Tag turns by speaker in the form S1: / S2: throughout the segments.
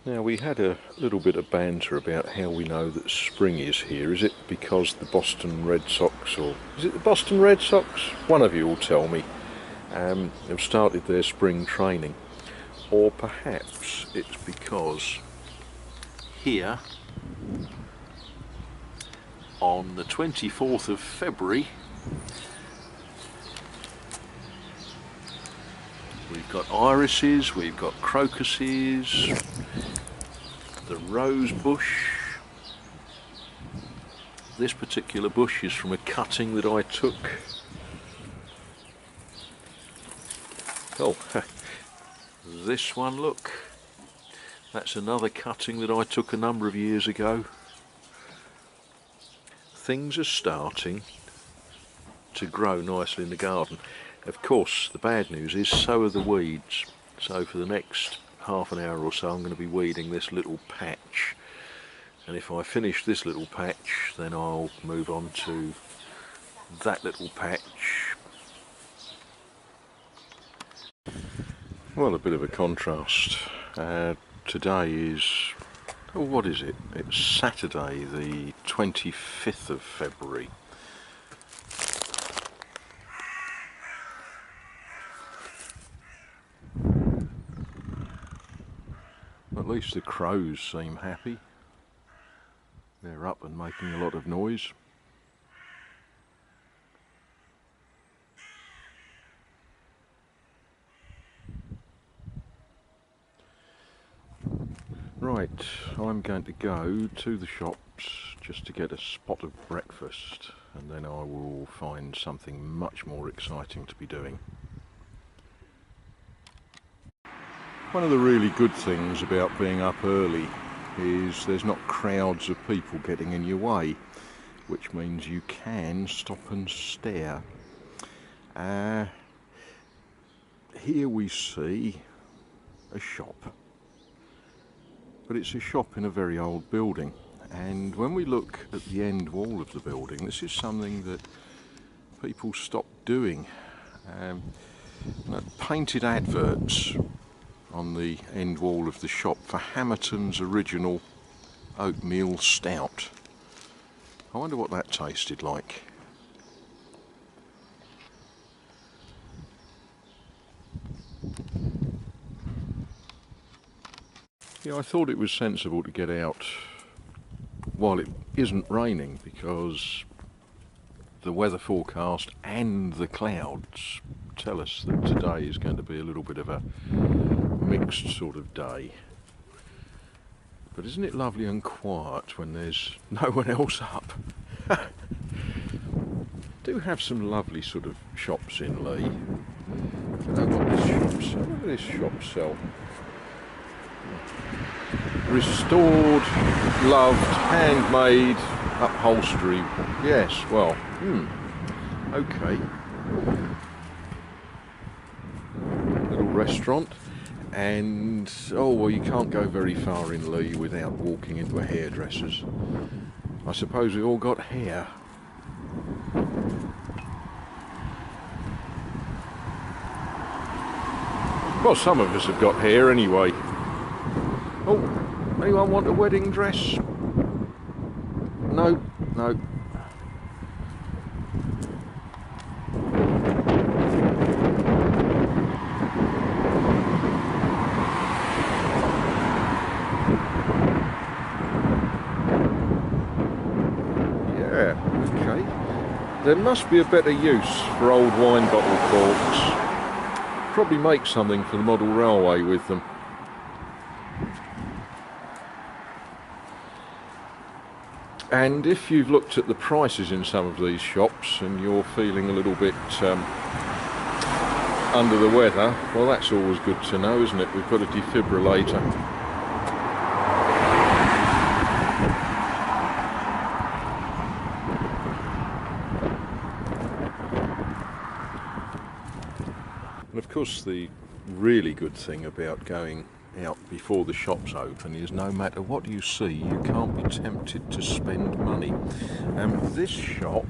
S1: Now, we had a little bit of banter about how we know that spring is here. Is it because the Boston Red Sox, or is it the Boston Red Sox? One of you will tell me. Have started their spring training. Or perhaps it's because here on the 24th of February we've got irises, we've got crocuses, the rose bush. This particular bush is from a cutting that I took. Oh, this one, look. That's another cutting that I took a number of years ago. Things are starting to grow nicely in the garden. Of course, the bad news is so are the weeds. So for the next half an hour or so I'm going to be weeding this little patch, and if I finish this little patch then I'll move on to that little patch. Well, a bit of a contrast. Today is, oh, what is it? It's Saturday the 25th of February. At least the crows seem happy. They're up and making a lot of noise. Right, I'm going to go to the shops just to get a spot of breakfast, and then I will find something much more exciting to be doing. One of the really good things about being up early is there's not crowds of people getting in your way, which means you can stop and stare. Here we see a shop, but it's a shop in a very old building, and when we look at the end wall of the building, this is something that people stopped doing. Painted adverts on the end wall of the shop for Hamilton's original oatmeal stout. I wonder what that tasted like. Yeah, I thought it was sensible to get out while it isn't raining, because the weather forecast and the clouds tell us that today is going to be a little bit of a mixed sort of day. But isn't it lovely and quiet when there's no one else up? Do have some lovely sort of shops in Leigh. I don't know what this shop sells. What does this shop sell? Restored, loved, handmade upholstery. Yes, well, okay. Little restaurant. And, oh well, you can't go very far in Leigh without walking into a hairdresser's. I suppose we all got hair. Well, some of us have got hair anyway. Oh, anyone want a wedding dress? No, no. There must be a better use for old wine bottle corks. Probably make something for the model railway with them. And if you've looked at the prices in some of these shops and you're feeling a little bit under the weather, well, that's always good to know, isn't it? We've got a defibrillator. And of course, the really good thing about going out before the shops open is no matter what you see, you can't be tempted to spend money. This shop,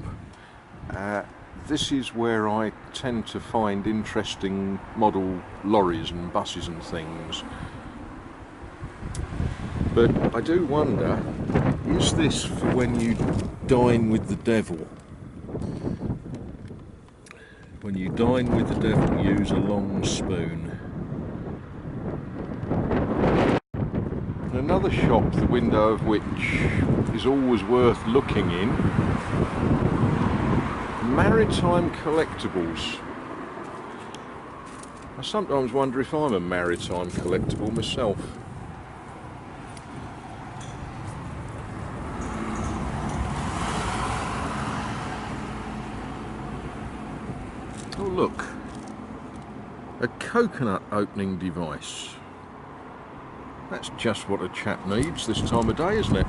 S1: this is where I tend to find interesting model lorries and buses and things. But I do wonder, is this for when you dine with the devil? When you dine with the devil, use a long spoon. And another shop, the window of which is always worth looking in, Maritime Collectibles. I sometimes wonder if I'm a maritime collectible myself. Oh look, a coconut opening device. That's just what a chap needs this time of day, isn't it?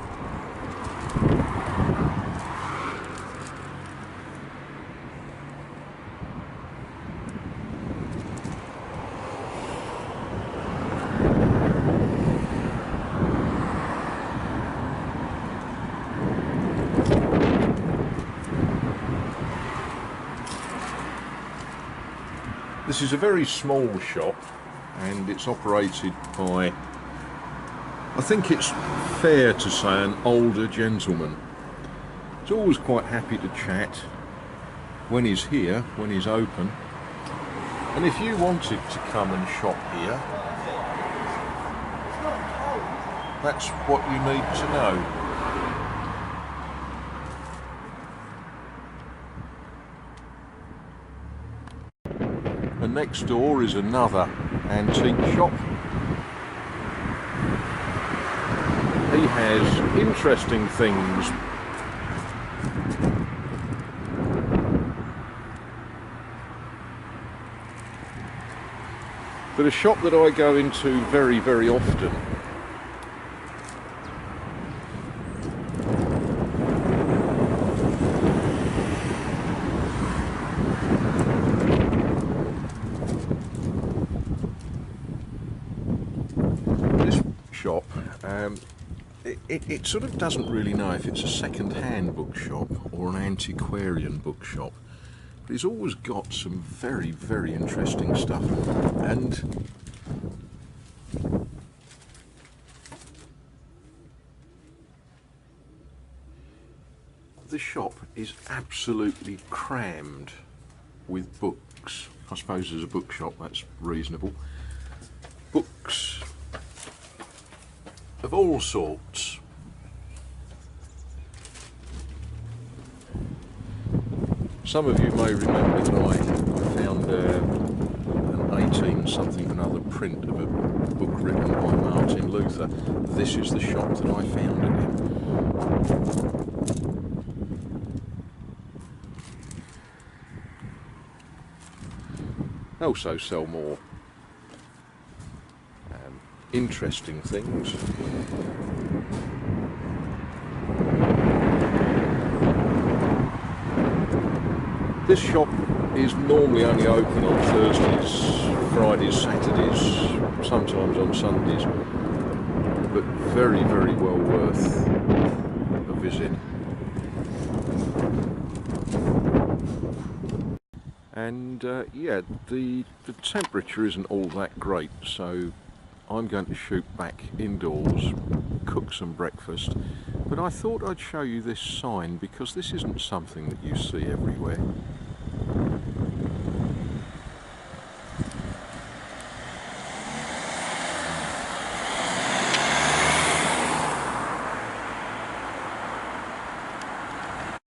S1: This is a very small shop and it's operated by, I think it's fair to say, an older gentleman. He's always quite happy to chat when he's here, when he's open. And if you wanted to come and shop here, that's what you need to know. And next door is another antique shop. He has interesting things. But a shop that I go into very, very often. Shop, it sort of doesn't really know if it's a second-hand bookshop or an antiquarian bookshop, but he's always got some very, very interesting stuff. And the shop is absolutely crammed with books. I suppose as a bookshop that's reasonable. Books of all sorts. Some of you may remember that I found an 18-something another print of a book written by Martin Luther. This is the shop that I found it in. They also sell more interesting things. This shop is normally only open on Thursdays, Fridays, Saturdays, sometimes on Sundays, but very, very well worth a visit. And yeah, the temperature isn't all that great, so I'm going to shoot back indoors, cook some breakfast, but I thought I'd show you this sign because this isn't something that you see everywhere.